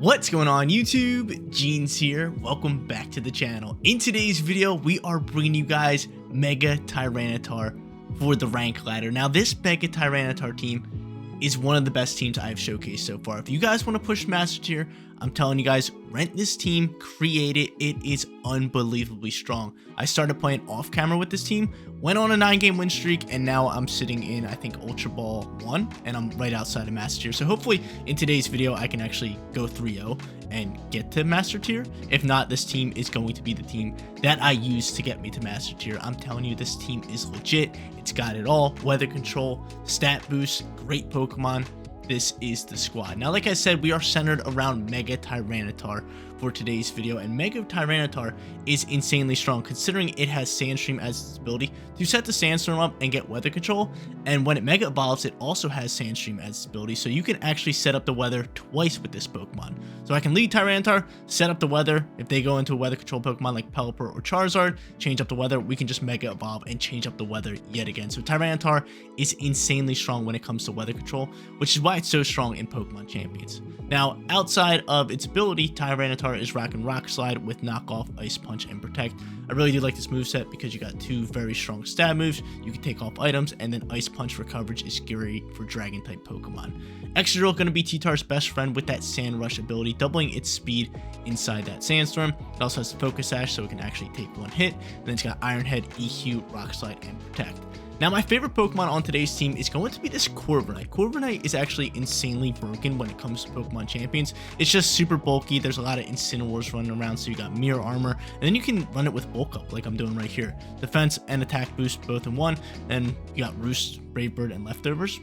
What's going on YouTube? Jeans here. Welcome back to the channel. In today's video, we are bringing you guys Mega Tyranitar for the rank ladder. Now this Mega Tyranitar team is one of the best teams I've showcased so far. If you guys want to push Master Tier, I'm telling you guys, rent this team, create it. It is unbelievably strong. I started playing off camera with this team, went on a 9-game win streak, and now I'm sitting in, I think, Ultra Ball 1, and I'm right outside of Master Tier. So hopefully in today's video, I can actually go 3-0 and get to Master Tier. If not, this team is going to be the team that I use to get me to Master Tier. I'm telling you, this team is legit. It's got it all. Weather control, stat boost, great Pokemon. This is the squad. Now, like I said, we are centered around Mega Tyranitar for today's video, and Mega Tyranitar is insanely strong considering it has Sandstream as its ability to set the Sandstorm up and get weather control, and when it Mega Evolves, it also has Sandstream as its ability, so you can actually set up the weather twice with this Pokemon. So I can lead Tyranitar, set up the weather. If they go into a weather control Pokemon like Pelipper or Charizard, change up the weather, we can just Mega Evolve and change up the weather yet again. So Tyranitar is insanely strong when it comes to weather control, which is why it's so strong in Pokemon Champions. Now, outside of its ability, Tyranitar is rocking Rock Slide with Knock Off, Ice Punch, and Protect. I really do like this moveset because you got two very strong stab moves. You can take off items, and then Ice Punch for coverage is great for Dragon-type Pokemon. Excadrill going to be T-Tar's best friend with that Sand Rush ability, doubling its speed inside that Sandstorm. It also has the Focus Sash, so it can actually take one hit. And then it's got Iron Head, EQ, Rock Slide, and Protect. Now, my favorite Pokemon on today's team is going to be this Corviknight. Corviknight is actually insanely broken when it comes to Pokemon Champions. It's just super bulky. There's a lot of Incineroars running around, so you got Mirror Armor, and then you can run it with Bulk Up like I'm doing right here. Defense and attack boost both in one. Then you got Roost, Brave Bird, and Leftovers.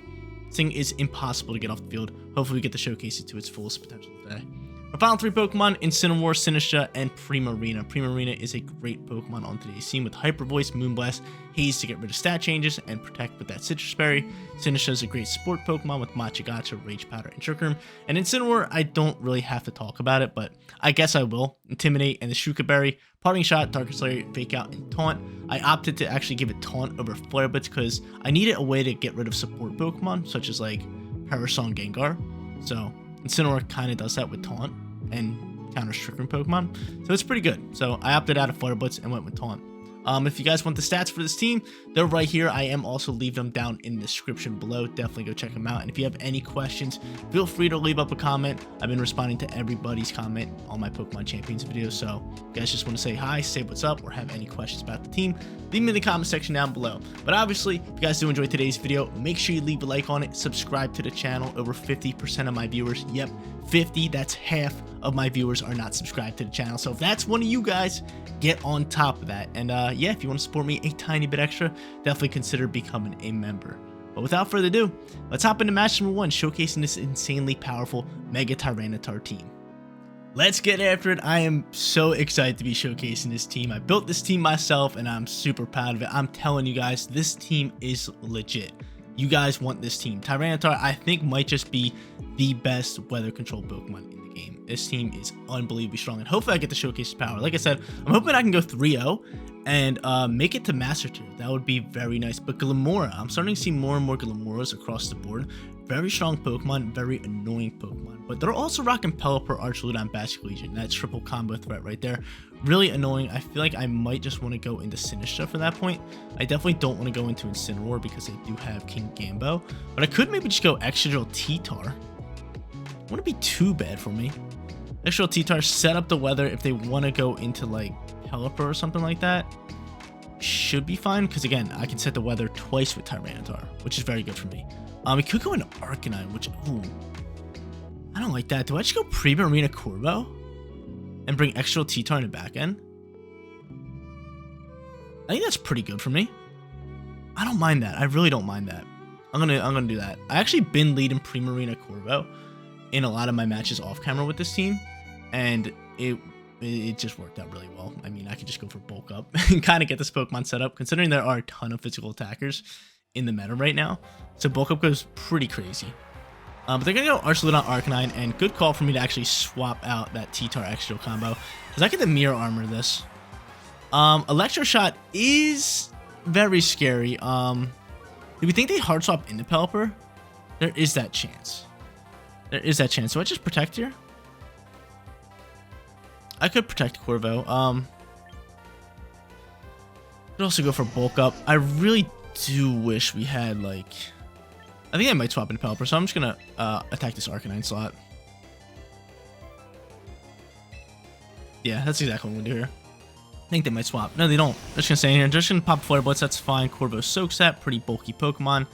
This thing is impossible to get off the field. Hopefully we get to showcase it to its fullest potential today. Our final three Pokemon, Incineroar, Sinistcha, and Primarina. Primarina is a great Pokemon on today's team with Hyper Voice, Moonblast, Haze to get rid of stat changes, and Protect with that Sitrus Berry. Sinistcha is a great support Pokemon with Machigacha, Rage Powder, and Trick Room. And Incineroar, I don't really have to talk about it, but I guess I will. Intimidate and the Shuca Berry, Parting Shot, Dark Slayer, Fake Out, and Taunt. I opted to actually give it Taunt over Flare Blitz because I needed a way to get rid of support Pokemon, such as like Parasong Gengar. So Incineroar kind of does that with Taunt and counters Trick Room Pokemon, so it's pretty good. So I opted out of Flare Blitz and went with Taunt. If you guys want the stats for this team, they're right here. I am also leaving them down in the description below. Definitely go check them out. And if you have any questions, feel free to leave up a comment. I've been responding to everybody's comment on my Pokemon Champions videos. So if you guys just want to say hi, say what's up, or have any questions about the team, leave them in the comment section down below. But obviously, if you guys do enjoy today's video, make sure you leave a like on it, subscribe to the channel. Over 50% of my viewers, yep, 50, that's half of my viewers are not subscribed to the channel. So if that's one of you guys, get on top of that. And yeah, if you want to support me a tiny bit extra, definitely consider becoming a member. But without further ado, let's hop into match number 1, showcasing this insanely powerful Mega Tyranitar team. Let's get after it. I am so excited to be showcasing this team. I built this team myself and I'm super proud of it. I'm telling you guys, this team is legit. You guys want this team. Tyranitar, I think, might just be the best weather control Pokemon in the game. This team is unbelievably strong, and hopefully I get to showcase power. Like I said, I'm hoping I can go 3-0 and make it to Master Tier. That would be very nice. But Glimmora, I'm starting to see more and more Glimmoras across the board. Very strong Pokemon, very annoying Pokemon. But they're also rocking Pelipper, Archaludon, Bastic Legion. That triple combo threat right there. Really annoying. I feel like I might just want to go into Sinistcha for that point. I definitely don't want to go into Incineroar because I do have King Gambo. But I could maybe just go Excadrill T-Tar. Wouldn't be too bad for me. Excadrill T-Tar, set up the weather if they want to go into like Pelipper or something like that. Should be fine because again, I can set the weather twice with Tyranitar, which is very good for me. We could go into Arcanine, which, ooh, I don't like that. Do I just go Primarina Corvo and bring Excadrill T-Tar in the back end? I think that's pretty good for me. I don't mind that. I really don't mind that. I'm gonna do that. I actually been leading Primarina Corvo in a lot of my matches off camera with this team, and it just worked out really well. I mean, I could just go for Bulk Up and kind of get this Pokemon set up, considering there are a ton of physical attackers in the meta right now. So Bulk Up goes pretty crazy. But they're going to go Archaludon, Arcanine, and good call for me to actually swap out that T-Tar Excadrill combo, because I get the Mirror Armor this. Electro Shot is very scary. Do we think they hard swap into Pelipper? There is that chance. There is that chance. So I just Protect here? I could protect Corvo. Could also go for bulk up. I really do wish we had like. I think I might swap into Pelipper, so I'm just gonna attack this Arcanine slot. Yeah, that's exactly what I'm gonna do here. I think they might swap. No, they don't. They're just gonna stay in here. They're just gonna pop Flare Blitz. That's fine. Corvo soaks that. Pretty bulky Pokemon.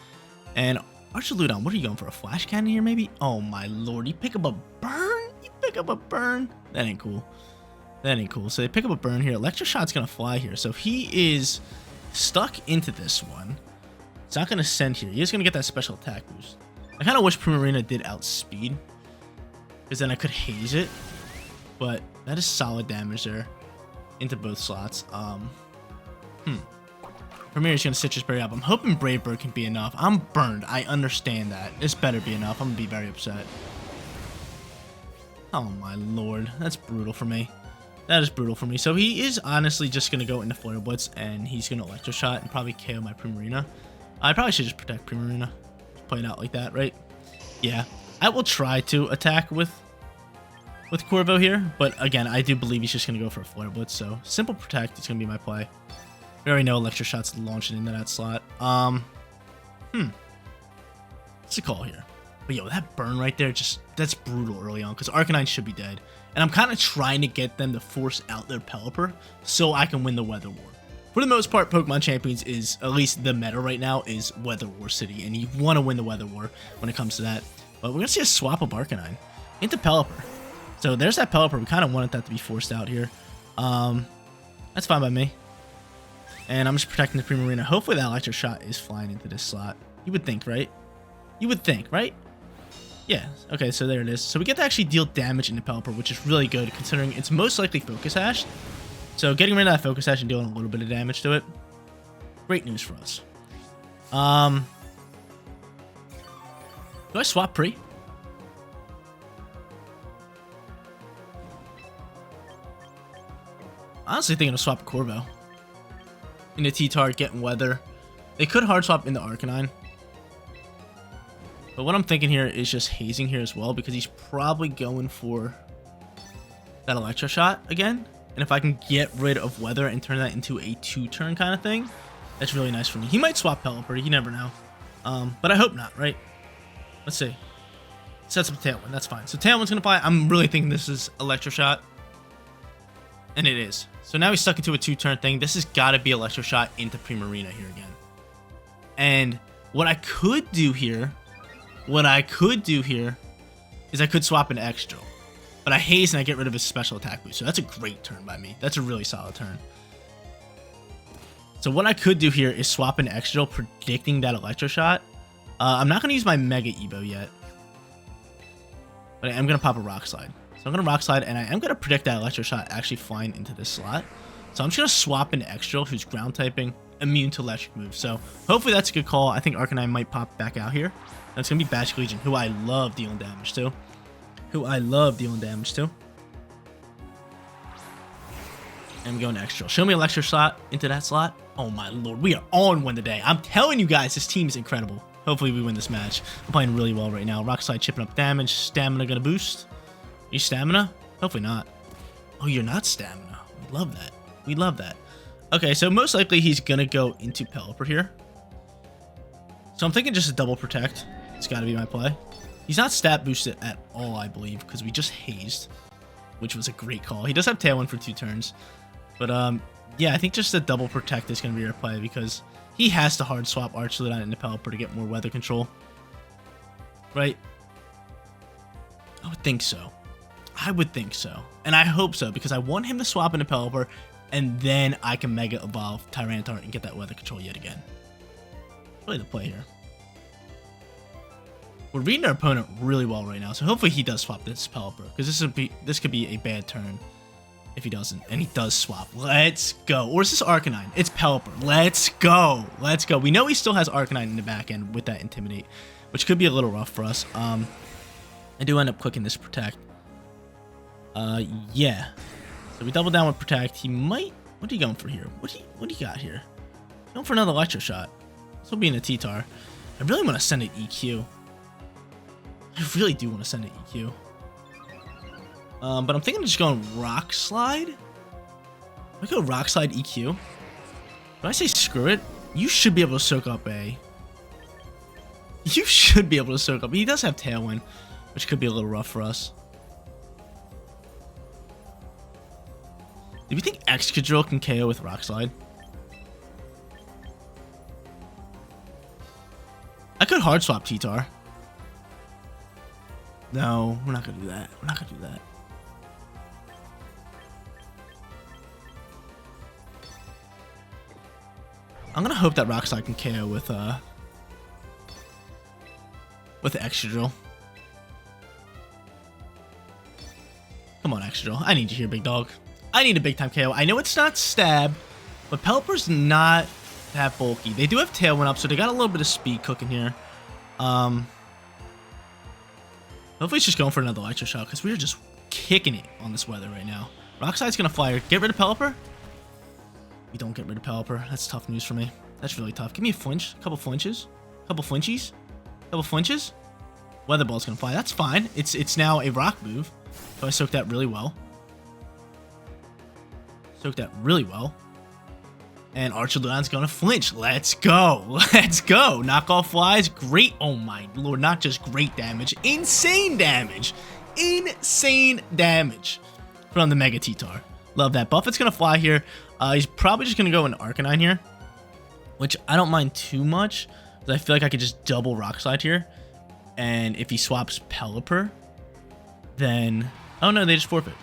And Archaludon, what are you going for? A Flash Cannon here, maybe? Oh my lord! You pick up a burn? You pick up a burn? That ain't cool. That ain't cool. So they pick up a burn here. Electro Shot's gonna fly here. So he is stuck into this one. It's not gonna send here. He's gonna get that special attack boost. I kind of wish Primarina did outspeed, because then I could haze it. But that is solid damage there into both slots. Primarina's gonna Citrus Berry up. I'm hoping Brave Bird can be enough. I'm burned. I understand that. This better be enough. I'm gonna be very upset. Oh my lord, that's brutal for me. That is brutal for me. So he is honestly just going to go into Flare Blitz, and he's going to Electro Shot and probably KO my Primarina. I probably should just protect Primarina. Play it out like that, right? Yeah. I will try to attack with Corvo here, but again, I do believe he's just going to go for a Flare Blitz, so simple protect is going to be my play. We already know Electro Shot's launching into that slot. What's the call here? But yo, that burn right there, that's brutal early on, because Arcanine should be dead. And I'm kind of trying to get them to force out their Pelipper so I can win the Weather War. For the most part, Pokemon Champions is, at least the meta right now, is Weather War City. And you want to win the Weather War when it comes to that. But we're going to see a swap of Arcanine into Pelipper. So there's that Pelipper. We kind of wanted that to be forced out here. That's fine by me. And I'm just protecting the Primarina. Hopefully that Electro Shot is flying into this slot. You would think, right? You would think, right? Yeah, okay, so there it is. So we get to actually deal damage into Pelipper, which is really good considering it's most likely Focus Sash. So getting rid of that Focus Sash and dealing a little bit of damage to it, great news for us. Do I swap Pri? Honestly thinking of swap Corvo into T-Tar, getting Weather. They could hard swap into Arcanine. But what I'm thinking here is just hazing here as well, because he's probably going for that Electro Shot again. And if I can get rid of Weather and turn that into a 2-turn kind of thing, that's really nice for me. He might swap Pelipper, you never know. But I hope not, right? Let's see. Sets up Tailwind, that's fine. So Tailwind's going to fly. I'm really thinking this is Electro Shot. And it is. So now he's stuck into a 2-turn thing. This has got to be Electro Shot into Primarina here again. And what I could do here... is I could swap into Excadrill. But I haze and I get rid of his special attack boost. So that's a great turn by me. That's a really solid turn. So what I could do here is swap into Excadrill, predicting that Electro Shot. I'm not going to use my Mega Evo yet. But I am going to pop a Rock Slide. So I'm going to Rock Slide, and I am going to predict that Electro Shot actually flying into this slot. So I'm just going to swap into Excadrill, who's ground typing, immune to electric moves. So hopefully that's a good call. I think Arcanine might pop back out here. That's going to be Basic Legion, who I love dealing damage to. I'm going to Excadrill. Show me Electro Shot into that slot. Oh my lord, we are on one today. I'm telling you guys, this team is incredible. Hopefully we win this match. I'm playing really well right now. Rock Slide chipping up damage. Stamina going to boost. You stamina? Hopefully not. Oh, you're not stamina. We love that. We love that. Okay, so most likely he's going to go into Pelipper here. So I'm thinking just a double protect. It's got to be my play. He's not stat boosted at all, I believe, because we just hazed, which was a great call. He does have Tailwind for 2 turns. But, yeah, I think just a double protect is going to be our play because he has to hard swap Archaludon into Pelipper to get more weather control. Right? I would think so. I would think so. And I hope so because I want him to swap into Pelipper and then I can Mega Evolve Tyranitar and get that weather control yet again. Really the play here. We're reading our opponent really well right now, so hopefully he does swap this Pelipper because this could be a bad turn if he doesn't. And he does swap. Let's go. Or is this Arcanine? It's Pelipper. Let's go. Let's go. We know he still has Arcanine in the back end with that Intimidate, which could be a little rough for us. I do end up clicking this Protect. Yeah. So we double down with Protect. He might... What are you going for here? What do you got here? Going for another Electro Shot. This will be in a T-Tar. I really want to send it EQ. I really do want to send it EQ. But I'm thinking of just going Rock Slide. I go Rock Slide EQ. When I say screw it, you should be able to soak up a... You should be able to soak up... He does have Tailwind, which could be a little rough for us. Do you think Excadrill can KO with Rock Slide? I could Hard Swap T-Tar. No, we're not going to do that. We're not going to do that. I'm going to hope that Rock Slide can KO with the Excadrill. Come on, Excadrill. I need you here, big dog. I need a big time KO. I know it's not Stab, but Pelipper's not that bulky. They do have Tailwind up, so they got a little bit of speed cooking here. Hopefully it's just going for another Electro Shot, because we're just kicking it on this weather right now. Rock Slide's going to fly. Get rid of Pelipper? We don't get rid of Pelipper. That's tough news for me. That's really tough. Give me a flinch. A couple flinches. A couple flinchies. A couple flinches. Weather Ball's going to fly. That's fine. It's now a rock move. So I soaked that really well. Soaked that really well. And Archaludon's going to flinch. Let's go. Let's go. Knock off flies. Great. Oh my lord. Not just great damage. Insane damage. Insane damage from the Mega Tyranitar. Love that. Buffett's going to fly here. He's probably just going to go in Arcanine here, which I don't mind too much, because I feel like I could just double Rock Slide here. And if he swaps Pelipper, then... Oh no, they just forfeit.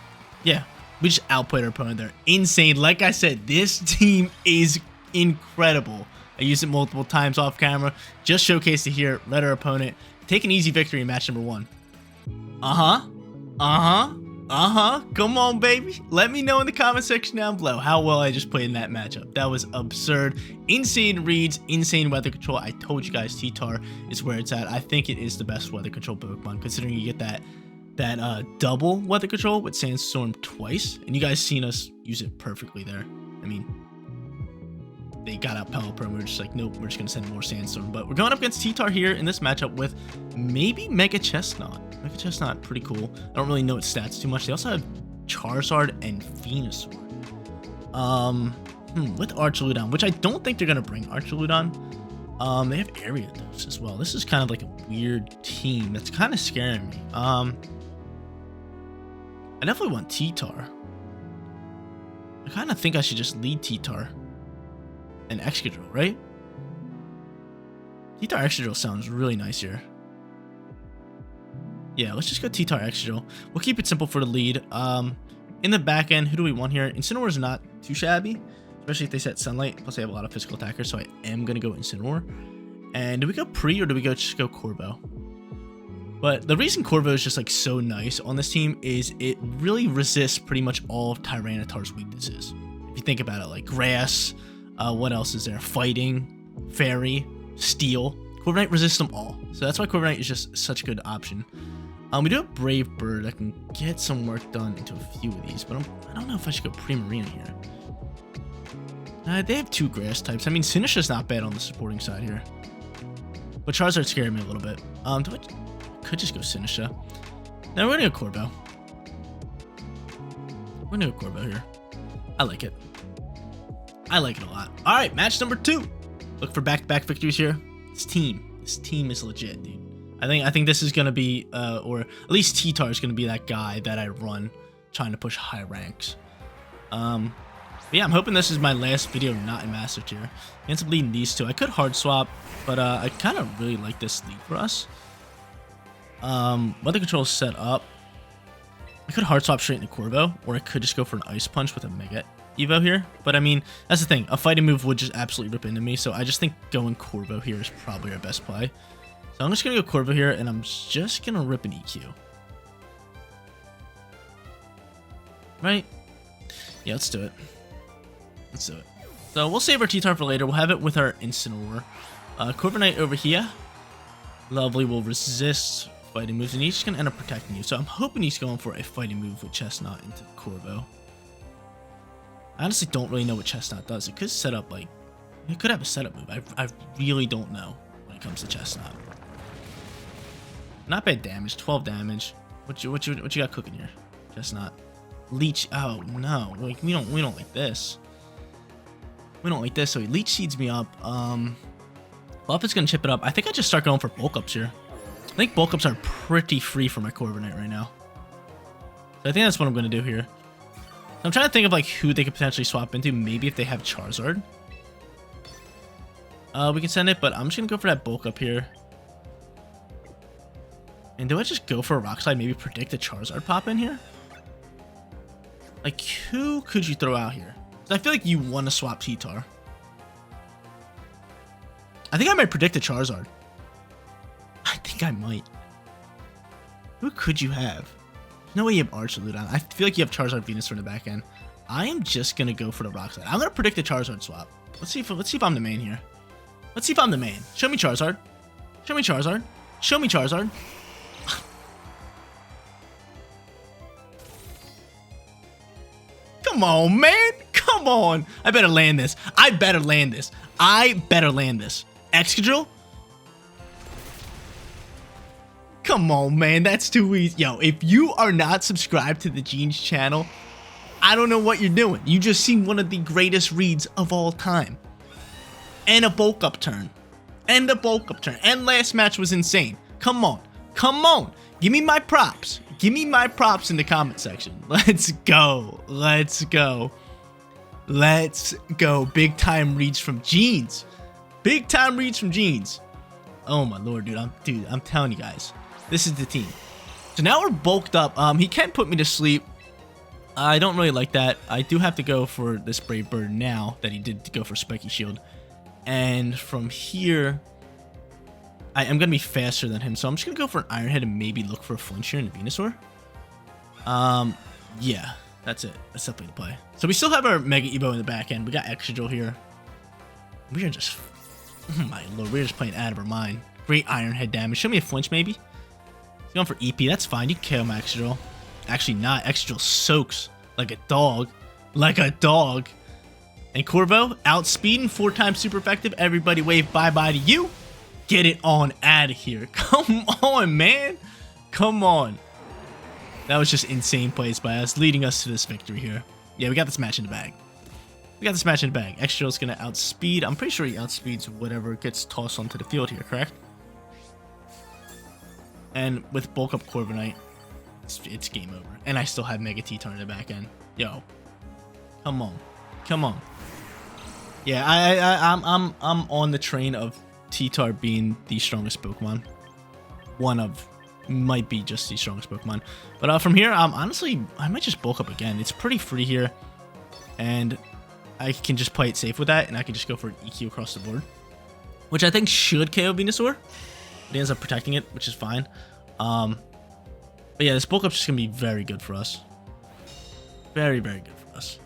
Yeah, we just outplayed our opponent there. Insane. Like I said, this team is incredible. I used it multiple times off camera. Just showcased it here. Let our opponent take an easy victory in match number 1. Come on, baby. Let me know in the comment section down below how well I just played in that matchup. That was absurd. Insane reads, insane weather control. I told you guys T-Tar is where it's at. I think it is the best weather control Pokemon, considering you get that double weather control with Sandstorm twice. And you guys seen us use it perfectly there. I mean, they got out Pelipper and we were just like, nope, we're just going to send more Sandstorm. But we're going up against T-Tar here in this matchup with maybe Mega Chestnut. Mega Chestnut, pretty cool. I don't really know its stats too much. They also have Charizard and Venusaur. With Archaludon, which I don't think they're going to bring Archaludon. They have Ariados as well. This is kind of like a weird team that's kind of scaring me. I definitely want T-Tar. I kind of think I should just lead T-Tar and Excadrill, right? T-Tar Excadrill sounds really nice here. Yeah, let's just go T-Tar Excadrill. We'll keep it simple for the lead. In the back end, who do we want here? Incineroar is not too shabby, especially if they set Sunlight. Plus, they have a lot of physical attackers, so I am going to go Incineroar. And do we go Pre or do we just go Corvo? But the reason Corvo is just like so nice on this team is it really resists pretty much all of Tyranitar's weaknesses. If you think about it, like Grass, what else is there? Fighting, Fairy, Steel. Corviknight resists them all. So that's why Corviknight is just such a good option. We do have Brave Bird that can get some work done into a few of these, but I don't know if I should go Primarina here. They have 2 grass types. I mean, Sinistcha's not bad on the supporting side here. But Charizard scared me a little bit. I could just go Sinistcha. Now we're going to go Corvo. We're going to go Corvo here. I like it. I like it a lot. All right, match number 2. Look for back-to-back victories here. This team is legit, dude. I think this is going to be, or at least T-Tar is going to be that guy that I run trying to push high ranks. But yeah, I'm hoping this is my last video not in Master Tier. I ends up leading these 2. I could hard swap, but I kind of really like this lead for us. Weather control is set up. I could hard swap straight into Corvo, or I could just go for an Ice Punch with a Mega Evo here. But I mean, that's the thing. A fighting move would just absolutely rip into me, so I just think going Corvo here is probably our best play. So I'm just going to go Corvo here, and I'm just going to rip an EQ. Right? Yeah, let's do it. Let's do it. So we'll save our T-Tar for later. We'll have it with our Incineroar. Corviknight over here. Lovely. Will resist fighting moves, and he's just going to end up protecting you. So I'm hoping he's going for a fighting move with Chestnut into Corvo. I honestly don't really know what Chestnut does. It could set up, like... It could have a setup move. I really don't know when it comes to Chestnut. Not bad damage. 12 damage. What you got cooking here? Just not. Leech. Oh no, like we don't like this. We don't like this. So he Leech Seeds me up. Fluff is gonna chip it up. I think I just start going for bulk ups here. I think bulk ups are pretty free for my Corviknight right now. So I think that's what I'm gonna do here. I'm trying to think of like who they could potentially swap into. Maybe if they have Charizard. We can send it, but I'm just gonna go for that bulk up here. And do I just go for a Rock Slide? Maybe predict a Charizard pop in here? Like, who could you throw out here? I feel like you want to swap T-Tar. I think I might predict a Charizard. I think I might. Who could you have? No way you have Archuludon. I feel like you have Charizard Venusaur in the back end. I am just gonna go for the Rock Slide. I'm gonna predict a Charizard swap. Let's see if I'm the main here. Let's see if I'm the main. Show me Charizard. Show me Charizard. Show me Charizard. Come on, man. Come on. I better land this. I better land this. I better land this. Excadrill? Come on, man. That's too easy. Yo, if you are not subscribed to the Gene's channel, I don't know what you're doing. You just seen one of the greatest reads of all time. And a bulk up turn. And a bulk up turn. And last match was insane. Come on. Come on. Give me my props. Give me my props in the comment section. Let's go. Let's go. Let's go. Big time reads from Genes. Big time reads from Genes. Oh my lord, dude. I'm telling you guys. This is the team. So now we're bulked up. He can put me to sleep. I don't really like that. I do have to go for this Brave Bird now that he did go for Spiky Shield. And from here, I am going to be faster than him. So I'm just going to go for an Iron Head and maybe look for a Flincher and a Venusaur. Yeah, that's it. That's definitely the play. So we still have our Mega Evo in the back end. We got Excadrill here. We are just, oh my lord, we're just playing out of our mind. Great Iron Head damage. Show me a flinch maybe. He's going for EP. That's fine. You can KO my Excadrill. Actually not. Excadrill soaks like a dog. Like a dog. And Corvo, outspeeding, 4 times super effective. Everybody wave bye-bye to you. Get it on out of here. Come on, man. Come on. That was just insane plays by us, leading us to this victory here. Yeah, we got this match in the bag. We got this match in the bag. Excadrill's going to outspeed. I'm pretty sure he outspeeds whatever gets tossed onto the field here, correct? And with bulk up Corviknight, it's game over. And I still have Mega T-Tar in the back end. Yo. Come on. Come on. Yeah, I'm on the train of T-Tar being the strongest Pokemon. One of, might be just the strongest Pokemon. But from here, honestly, I might just bulk up again. It's pretty free here. And I can just play it safe with that. And I can just go for an EQ across the board. Which I think should KO Venusaur. It ends up protecting it, which is fine. But yeah, this bulk up is just going to be very good for us. Very, very good for us.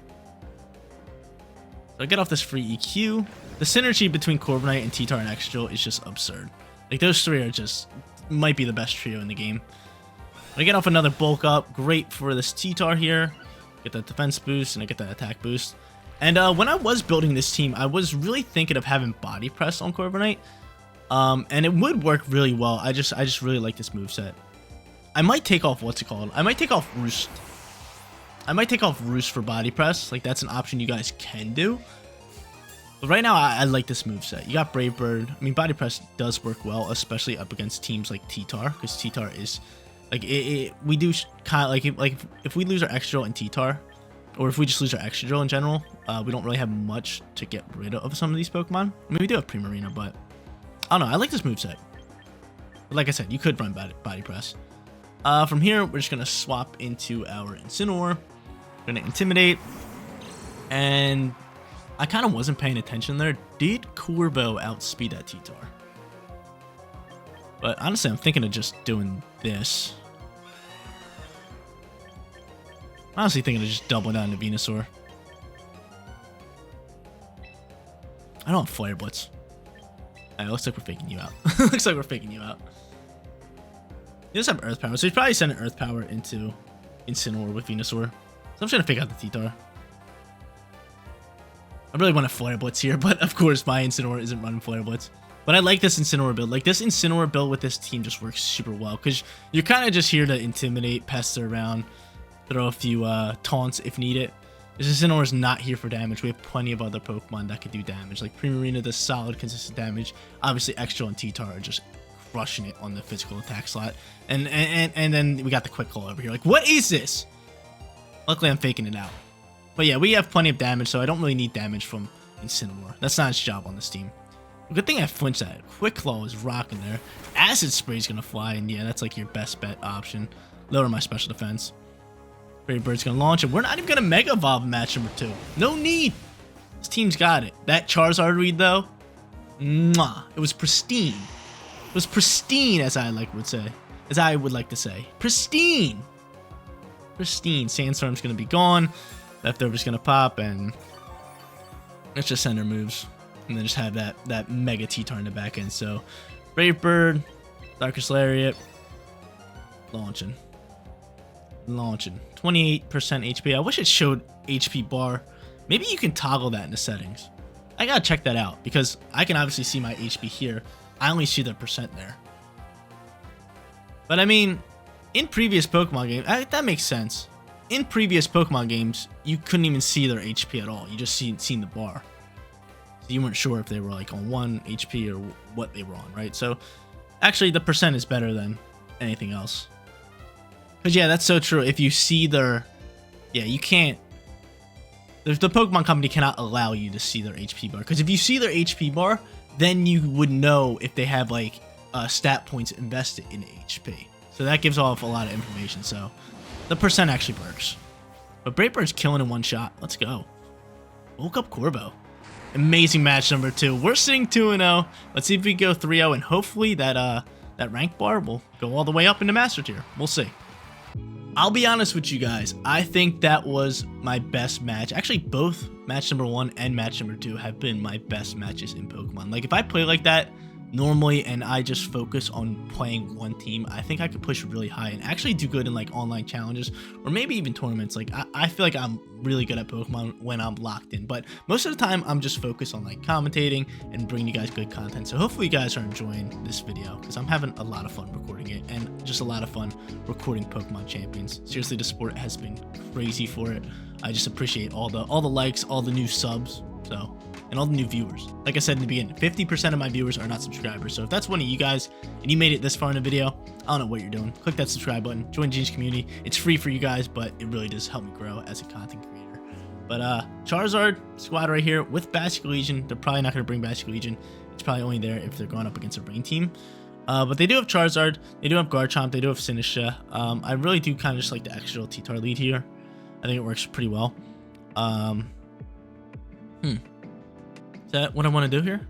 So I get off this free EQ. The synergy between Corviknight and T-Tar and Excadrill is just absurd. Like, those three are just, might be the best trio in the game. I get off another bulk up. Great for this T-Tar here. Get that defense boost, and I get that attack boost. And when I was building this team, I was really thinking of having Body Press on Corviknight. And it would work really well. I just really like this moveset. I might take off, what's it called? I might take off Roost. I might take off Roost for Body Press. Like, that's an option you guys can do. But right now, I like this moveset. You got Brave Bird. I mean, Body Press does work well, especially up against teams like T-Tar, because T-Tar is, like, we do kind of, like if we lose our Excadrill and T-Tar, or if we just lose our Excadrill in general, we don't really have much to get rid of some of these Pokemon. I mean, we do have Primarina, but I don't know. I like this moveset. But like I said, you could run Body Press. From here, we're just going to swap into our Incineroar. We're going to Intimidate. And I kind of wasn't paying attention there. Did Corvo outspeed that T-Tar? But honestly, I'm thinking of just doing this. Honestly, thinking of just doubling down to Venusaur. I don't have Flare Blitz. Alright, looks like we're faking you out. Looks like we're faking you out. He does have Earth Power, so he's probably sending Earth Power into Incineroar with Venusaur. So I'm trying to fake out the T-Tar. I really want a Flare Blitz here, but of course my Incineroar isn't running Flare Blitz. But I like this Incineroar build. Like, this Incineroar build with this team just works super well, because you're kind of just here to intimidate, pester around, throw a few taunts if needed. This Incineroar is not here for damage. We have plenty of other Pokemon that could do damage. Like Primarina does solid, consistent damage. Obviously, Excadrill and T-Tar are just crushing it on the physical attack slot. And then we got the Quick Claw over here. Like, what is this? Luckily, I'm faking it out. But yeah, we have plenty of damage, so I don't really need damage from Incineroar. That's not its job on this team. Good thing I flinched at it. Quick Claw is rocking there. Acid Spray is going to fly, and yeah, that's like your best bet option. Lower my special defense. Brave Bird's going to launch, and we're not even going to Mega Evolve in match number 2. No need. This team's got it. That Charizard read, though, mwah, it was pristine. It was pristine, as I would like to say. Pristine. Pristine. Sandstorm's going to be gone. Leftover's going to pop, and let's just send our moves. And then just have that Mega T-Tar in the back end. So, Brave Bird, Darkest Lariat, launching. 28% HP. I wish it showed HP bar. Maybe you can toggle that in the settings. I gotta check that out because I can obviously see my HP here. I only see the percent there. But I mean, in previous Pokemon games, that makes sense. In previous Pokemon games, you couldn't even see their HP at all. You just seen the bar. So you weren't sure if they were like on 1 HP or what they were on, right? So actually, the percent is better than anything else. Because yeah, that's so true. If you see their, yeah, you can't. The Pokemon Company cannot allow you to see their HP bar. Because if you see their HP bar, then you would know if they have like stat points invested in HP. So that gives off a lot of information. So the percent actually works. But Brave Bird's killing in one shot. Let's go. Woke up Corvo. Amazing match number 2. We're sitting 2-0. Let's see if we go 3-0, and hopefully that rank bar will go all the way up into Master Tier. We'll see. I'll be honest with you guys. I think that was my best match. Actually, both match number 1 and match number 2 have been my best matches in Pokemon. Like, if I play like that normally and I just focus on playing one team, I think I could push really high and actually do good in like online challenges or maybe even tournaments. Like, I feel like I'm really good at Pokemon when I'm locked in, but most of the time I'm just focused on like commentating and bringing you guys good content. So hopefully you guys are enjoying this video because I'm having a lot of fun recording it and just a lot of fun recording Pokemon Champions. Seriously, the support has been crazy for it. I just appreciate all the likes, all the new subs, and all the new viewers. Like I said in the beginning, 50% of my viewers are not subscribers. So if that's one of you guys and you made it this far in the video, I don't know what you're doing. Click that subscribe button, join Gene's community. It's free for you guys, but it really does help me grow as a content creator. But Charizard squad right here with Bastion Legion. They're probably not going to bring Bastion Legion. It's probably only there if they're going up against a rain team. But they do have Charizard. They do have Garchomp. They do have Sinistcha. I really do kind of just like the Excadrill T-Tar lead here. I think it works pretty well. Is that what I want to do here?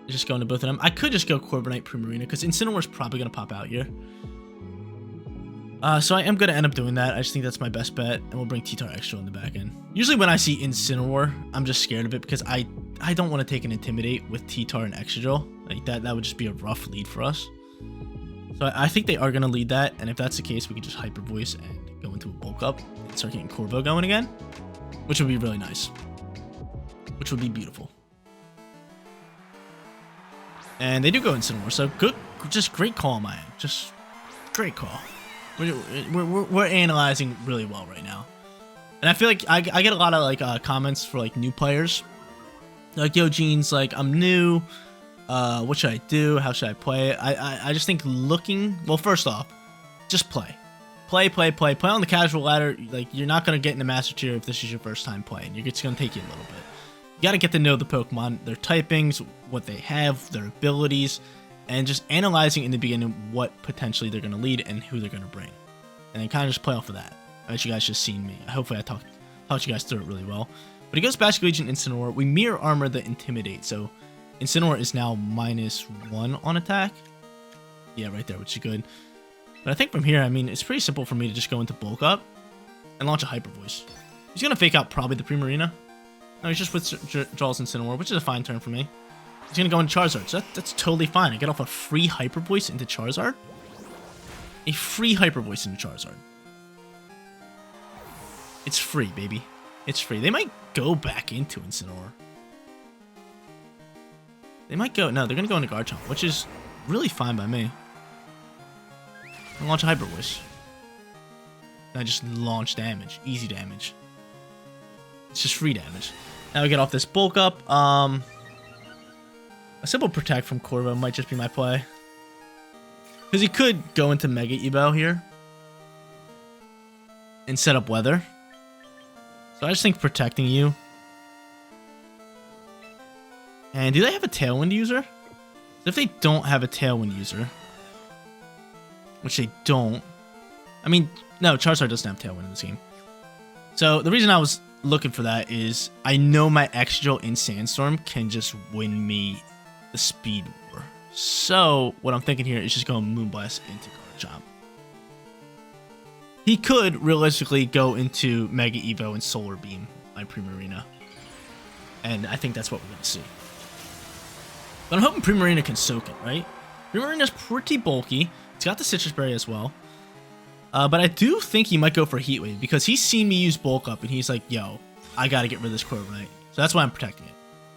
Just go into both of them. I could just go Corviknight Primarina because Incineroar is probably going to pop out here. So I am going to end up doing that. I just think that's my best bet. And we'll bring T-Tar Excadrill in the back end. Usually when I see Incineroar, I'm just scared of it because I don't want to take an Intimidate with T-Tar and Excadrill. Like that would just be a rough lead for us. So I think they are going to lead that. And if that's the case, we can just Hyper Voice and go into a bulk up and start getting Corvo going again, which would be really nice. Which would be beautiful. And they do go Incineroar, so good, just great call on my end. Just great call. We're analyzing really well right now. And I feel like I get a lot of like comments for like new players. Like, yo, Gene's, like, I'm new. What should I do? How should I play? I just think well, first off, just play. Play on the casual ladder. Like, you're not going to get in the Master Tier if this is your first time playing. It's going to take you a little bit. You got to get to know the Pokemon, their typings, what they have, their abilities, and just analyzing in the beginning what potentially they're going to lead and who they're going to bring. And then kind of just play off of that. I bet you guys just seen me. Hopefully I talked you guys through it really well. But he goes Bastion Legion, Incineroar. We mirror armor the Intimidate. So Incineroar is now -1 on attack. Yeah, right there, which is good. But I think from here, I mean, it's pretty simple for me to just go into bulk up and launch a Hyper Voice. He's going to fake out probably the Primarina. No, he's just withdraws Incineroar, which is a fine turn for me. He's going to go into Charizard, so that's totally fine. I get off a free Hyper Voice into Charizard. A free Hyper Voice into Charizard. It's free, baby. It's free. They might go back into Incineroar. They might go... No, they're going to go into Garchomp, which is really fine by me. And launch a Hyper Voice. And I just launch damage. Easy damage. It's just free damage. Now we get off this bulk up. A simple protect from Corvo might just be my play. Because he could go into Mega Evo here. And set up weather. So I just think protecting you. And do they have a Tailwind user? If they don't have a Tailwind user, which they don't. I mean, no, Charizard doesn't have Tailwind in this game. So the reason I was looking for that is I know my Excadrill in Sandstorm can just win me the Speed War. So what I'm thinking here is just going Moonblast into Garchomp. He could realistically go into Mega Evo and Solar Beam my Primarina. And I think that's what we're going to see. But I'm hoping Primarina can soak it, right? Primarina's pretty bulky. It's got the Sitrus Berry as well. But I do think he might go for Heat Wave because he's seen me use Bulk Up and he's like, yo, I got to get rid of this Corviknight. So that's why I'm protecting it.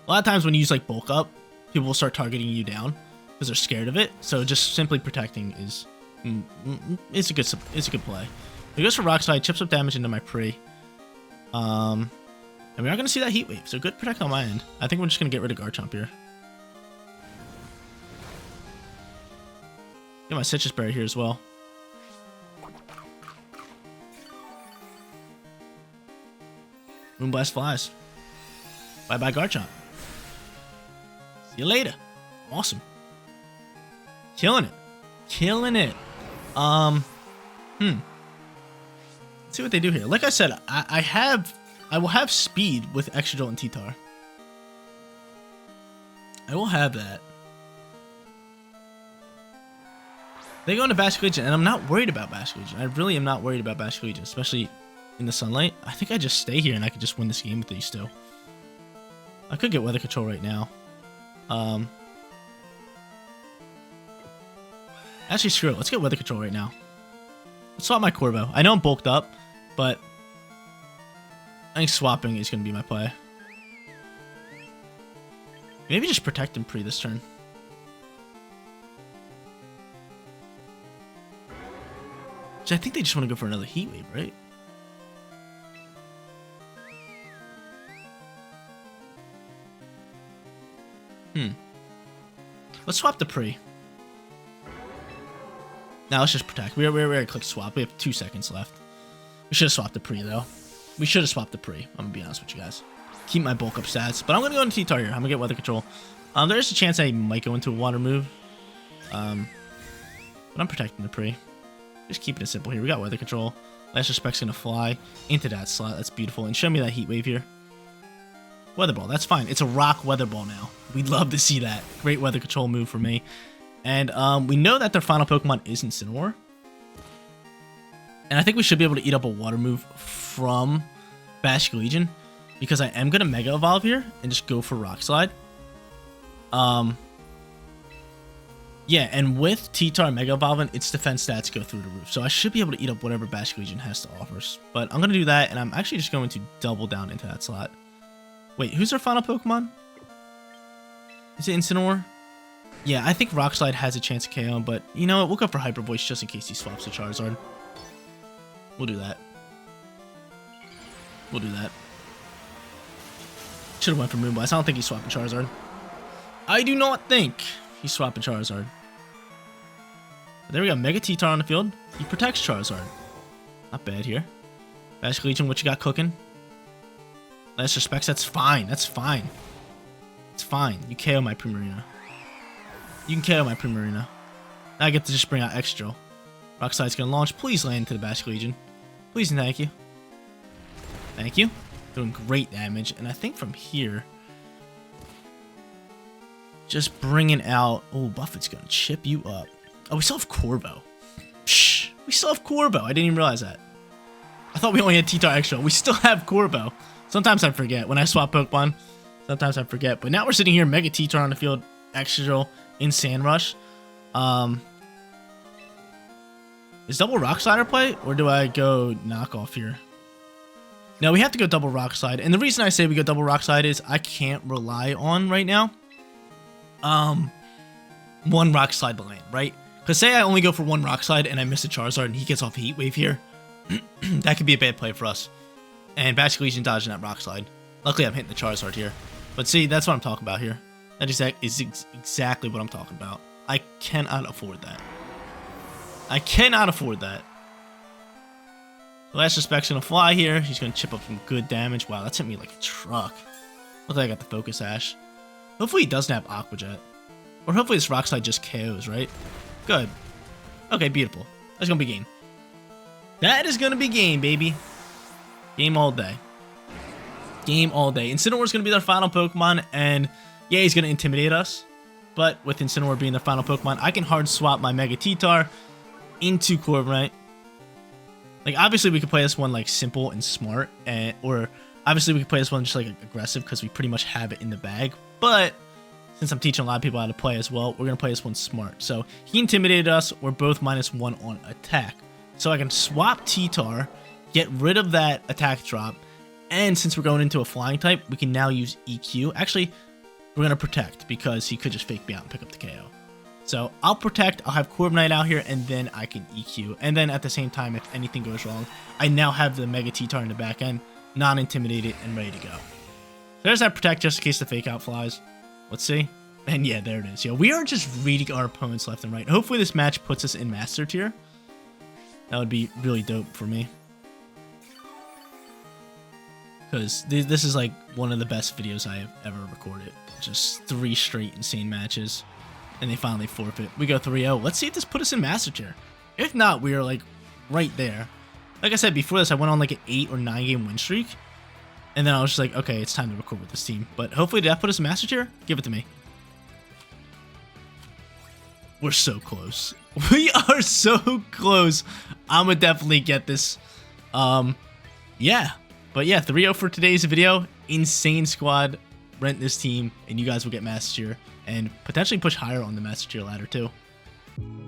A lot of times when you use like Bulk Up, people will start targeting you down because they're scared of it. So just simply protecting is it's a good play. He goes for Rock Slide, chips up damage into my Pri. And we are going to see that Heat Wave. So good protect on my end. I think we're just going to get rid of Garchomp here. Get my Sitrus Berry here as well. Moonblast flies. Bye-bye Garchomp. See you later. Awesome. Killing it. Killing it. Let's see what they do here. Like I said, I will have speed with Excadrill and T-Tar. I will have that. They go into Basket Legion, and I'm not worried about Basket Legion. I really am not worried about Basket Legion, especially in the sunlight. I think I just stay here, and I could just win this game with these two. I could get Weather Control right now. Actually, screw it. Let's get Weather Control right now. Let's swap my Corvo. I know I'm bulked up, but I think swapping is going to be my play. Maybe just protect him pre this turn. So I think they just want to go for another Heat Wave, right? Let's swap the Pri. Now let's just protect. We're going to click swap. We have 2 seconds left. We should have swapped the Pri, though. We should have swapped the Pri. I'm going to be honest with you guys. Keep my bulk up stats. But I'm going to go into T-Tar here. I'm going to get Weather Control. There is a chance I might go into a water move. But I'm protecting the Pri. Just keeping it simple here. We got Weather Control. Last Respect's going to fly into that slot. That's beautiful. And show me that Heat Wave here. Weather Ball. That's fine. It's a rock Weather Ball now. We'd love to see that. Great Weather Control move for me. And we know that their final Pokemon is Incineroar. And I think we should be able to eat up a water move from Basket Legion. Because I am going to Mega Evolve here and just go for Rock Slide. Yeah, and with T-Tar Mega Evolving, its defense stats go through the roof. So I should be able to eat up whatever Basket Legion has to offer. But I'm going to do that, and I'm actually just going to double down into that slot. Wait, who's their final Pokemon? Is it Incineroar? Yeah, I think Rock Slide has a chance to KO him, but you know what? We'll go for Hyper Voice just in case he swaps to Charizard. We'll do that. We'll do that. Should have went for Moonblast. I don't think he's swapping Charizard. I do not think he's swapping Charizard. But there we go. Mega T-Tar on the field. He protects Charizard. Not bad here. Basket Legion, what you got cooking? Last Respects, that's fine. That's fine. It's fine. You KO my Primarina. You can KO my Primarina. Now I get to just bring out Excadrill. Rock Slide's gonna launch. Please land into the Basket Legion. Please and thank you. Thank you. Doing great damage. And I think from here, just bringing out... Oh, Buffett's gonna chip you up. Oh, we still have Corvo. Shh. We still have Corvo. I didn't even realize that. I thought we only had T-Tar Extra. We still have Corvo. Sometimes I forget. When I swap Pokemon, sometimes I forget. But now we're sitting here, Mega T-Tar on the field, Excadrill in Sand Rush. Is double Rock Slider play, or do I go knockoff here? No, we have to go double Rock Slide. And the reason I say we go double Rock Slide is I can't rely on right now one Rock Slide to land, right? Because say I only go for one Rock Slide and I miss a Charizard and he gets off a Heat Wave here, That could be a bad play for us. And Basic Legion dodging that Rock Slide. Luckily, I'm hitting the Charizard here. But see, that's what I'm talking about here. That is exactly what I'm talking about. I cannot afford that. I cannot afford that. Last Respect's gonna fly here. He's gonna chip up some good damage. Wow, that's hit me like a truck. Looks like I got the Focus Sash. Hopefully he doesn't have Aqua Jet. Or hopefully this Rock Slide just KOs, right? Good. Okay, beautiful. That's gonna be game. That is gonna be game, baby. Game all day. Game all day. Incineroar is gonna be their final Pokemon, and yeah, he's gonna intimidate us. But with Incineroar being their final Pokemon, I can hard swap my Mega Tyranitar into Corviknight. Like, obviously we could play this one like simple and smart, or obviously we could play this one just like aggressive because we pretty much have it in the bag. But since I'm teaching a lot of people how to play as well, we're gonna play this one smart. So he intimidated us. We're both -1 on attack. So I can swap T-Tar, get rid of that attack drop, and since we're going into a flying type, we can now use EQ. Actually, we're gonna protect because he could just fake me out and pick up the KO. So I'll protect, I'll have Corviknight out here, and then I can EQ. And then at the same time, if anything goes wrong, I now have the Mega T-Tar in the back end, non-intimidated, and ready to go. There's that protect just in case the fake out flies. Let's see. And yeah, there it is. Yo, we are just reading our opponents left and right. Hopefully this match puts us in Master Tier. That would be really dope for me. Because this is like one of the best videos I have ever recorded. Just 3 straight insane matches. And they finally forfeit. We go 3-0. Let's see if this put us in Master Tier. If not, we are like right there. Like I said before this, I went on like an 8 or 9 game win streak. And then I was just like, okay, it's time to record with this team. But hopefully, did that put us in Master Tier? Give it to me. We're so close. We are so close. I'm gonna definitely get this. Yeah. But yeah, 3-0 for today's video. Insane squad. Rent this team, and you guys will get Master Tier and potentially push higher on the Master Tier ladder too.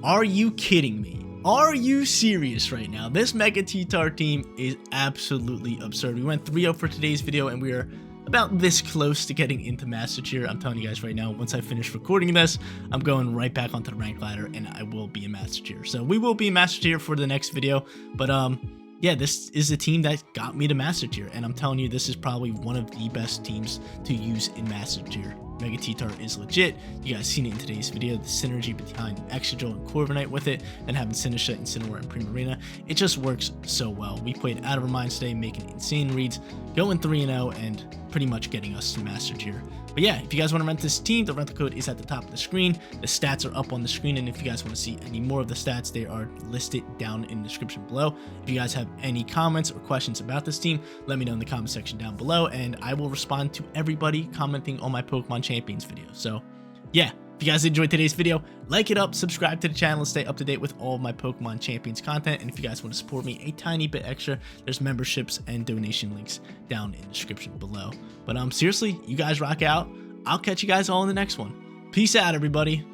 Are you kidding me? Are you serious right now? This Mega Tyranitar team is absolutely absurd. We went 3-0 for today's video, and we are about this close to getting into Master Tier. I'm telling you guys right now, once I finish recording this, I'm going right back onto the rank ladder, and I will be in Master Tier. So we will be in Master Tier for the next video, but yeah, this is the team that got me to Master Tier, and I'm telling you, this is probably one of the best teams to use in Master Tier. Mega Tyranitar is legit. You guys seen it in today's video, the synergy behind Excadrill and Corviknight with it, and having Sinistcha, Incineroar, and Primarina. It just works so well. We played out of our minds today, making insane reads, going 3-0, and pretty much getting us to Master Tier. But yeah, if you guys want to rent this team, the rental code is at the top of the screen. The stats are up on the screen, and if you guys want to see any more of the stats, they are listed down in the description below. If you guys have any comments or questions about this team, let me know in the comment section down below, and I will respond to everybody commenting on my Pokemon Champions video. So yeah, if you guys enjoyed today's video, like it up, subscribe to the channel, and stay up to date with all of my Pokemon Champions content. And if you guys want to support me a tiny bit extra, there's memberships and donation links down in the description below. But seriously, you guys rock out. I'll catch you guys all in the next one. Peace out, everybody.